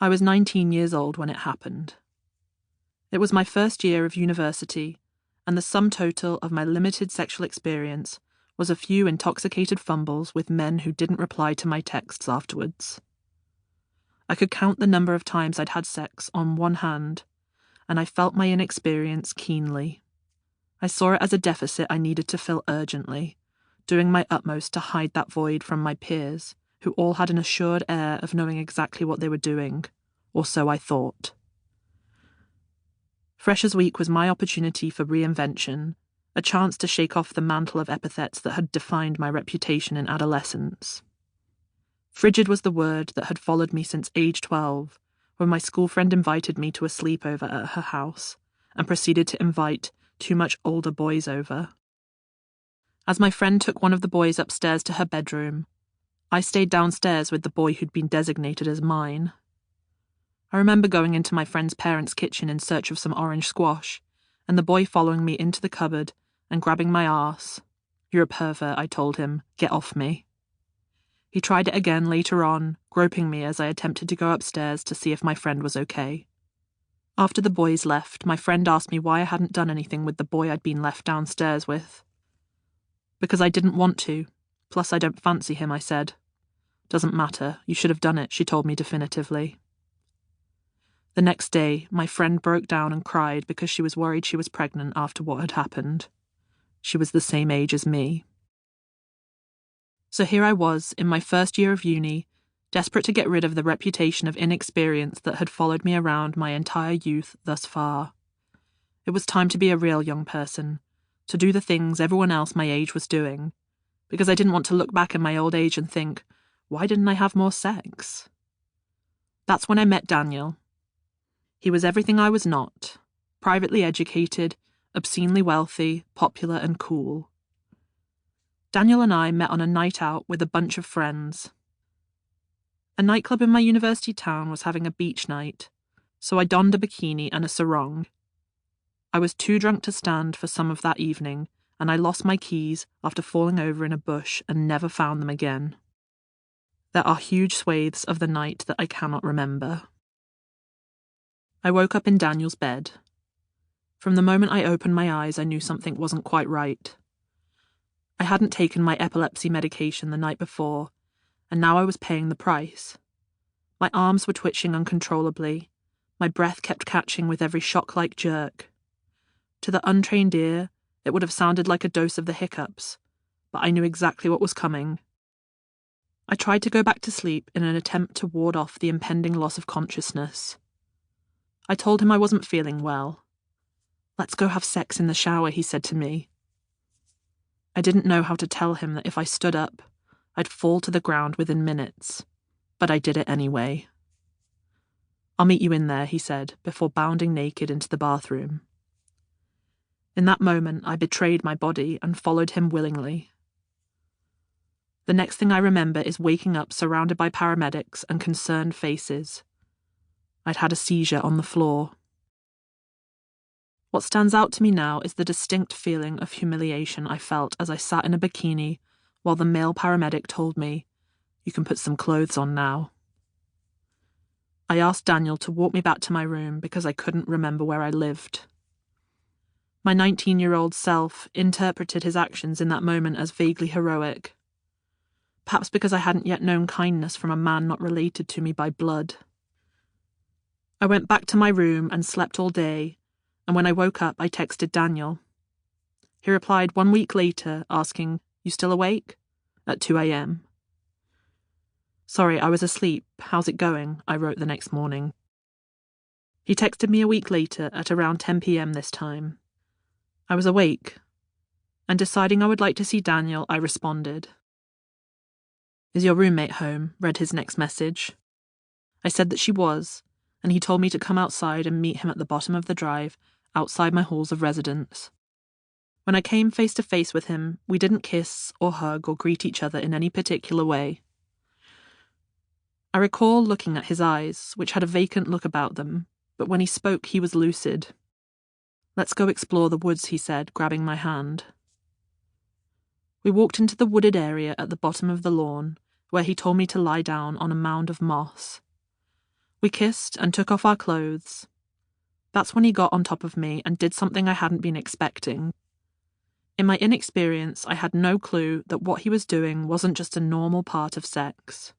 I was 19 years old when it happened. It was my first year of university, and the sum total of my limited sexual experience was a few intoxicated fumbles with men who didn't reply to my texts afterwards. I could count the number of times I'd had sex on one hand, and I felt my inexperience keenly. I saw it as a deficit I needed to fill urgently, doing my utmost to hide that void from my peers, who all had an assured air of knowing exactly what they were doing, or so I thought. Freshers' Week was my opportunity for reinvention, a chance to shake off the mantle of epithets that had defined my reputation in adolescence. Frigid was the word that had followed me since age 12, when my school friend invited me to a sleepover at her house, and proceeded to invite 2 much older boys over. As my friend took one of the boys upstairs to her bedroom, I stayed downstairs with the boy who'd been designated as mine. I remember going into my friend's parents' kitchen in search of some orange squash, and the boy following me into the cupboard and grabbing my arse. "You're a pervert," I told him. "Get off me." He tried it again later on, groping me as I attempted to go upstairs to see if my friend was okay. After the boys left, my friend asked me why I hadn't done anything with the boy I'd been left downstairs with. "Because I didn't want to. Plus I don't fancy him," I said. "Doesn't matter. You should have done it," she told me definitively. The next day, my friend broke down and cried because she was worried she was pregnant after what had happened. She was the same age as me. So here I was, in my first year of uni, desperate to get rid of the reputation of inexperience that had followed me around my entire youth thus far. It was time to be a real young person, to do the things everyone else my age was doing, because I didn't want to look back in my old age and think, why didn't I have more sex? That's when I met Daniel. He was everything I was not: privately educated, obscenely wealthy, popular and cool. Daniel and I met on a night out with a bunch of friends. A nightclub in my university town was having a beach night, so I donned a bikini and a sarong. I was too drunk to stand for some of that evening, and I lost my keys after falling over in a bush and never found them again. There are huge swathes of the night that I cannot remember. I woke up in Daniel's bed. From the moment I opened my eyes, I knew something wasn't quite right. I hadn't taken my epilepsy medication the night before, and now I was paying the price. My arms were twitching uncontrollably. My breath kept catching with every shock-like jerk. To the untrained ear, it would have sounded like a dose of the hiccups, but I knew exactly what was coming. I tried to go back to sleep in an attempt to ward off the impending loss of consciousness. I told him I wasn't feeling well. "Let's go have sex in the shower," he said to me. I didn't know how to tell him that if I stood up, I'd fall to the ground within minutes, but I did it anyway. "I'll meet you in there," he said, before bounding naked into the bathroom. In that moment, I betrayed my body and followed him willingly. The next thing I remember is waking up surrounded by paramedics and concerned faces. I'd had a seizure on the floor. What stands out to me now is the distinct feeling of humiliation I felt as I sat in a bikini while the male paramedic told me, "You can put some clothes on now." I asked Daniel to walk me back to my room because I couldn't remember where I lived. My 19-year-old self interpreted his actions in that moment as vaguely heroic. Perhaps because I hadn't yet known kindness from a man not related to me by blood. I went back to my room and slept all day, and when I woke up, I texted Daniel. He replied 1 week later, asking, "You still awake?" at 2 a.m. "Sorry, I was asleep. How's it going?" I wrote the next morning. He texted me a week later at around 10 p.m. this time. I was awake, and deciding I would like to see Daniel, I responded. "Is your roommate home?" read his next message. I said that she was, and he told me to come outside and meet him at the bottom of the drive, outside my halls of residence. When I came face to face with him, we didn't kiss or hug or greet each other in any particular way. I recall looking at his eyes, which had a vacant look about them, but when he spoke, he was lucid. "Let's go explore the woods," he said, grabbing my hand. We walked into the wooded area at the bottom of the lawn, where he told me to lie down on a mound of moss. We kissed and took off our clothes. That's when he got on top of me and did something I hadn't been expecting. In my inexperience, I had no clue that what he was doing wasn't just a normal part of sex.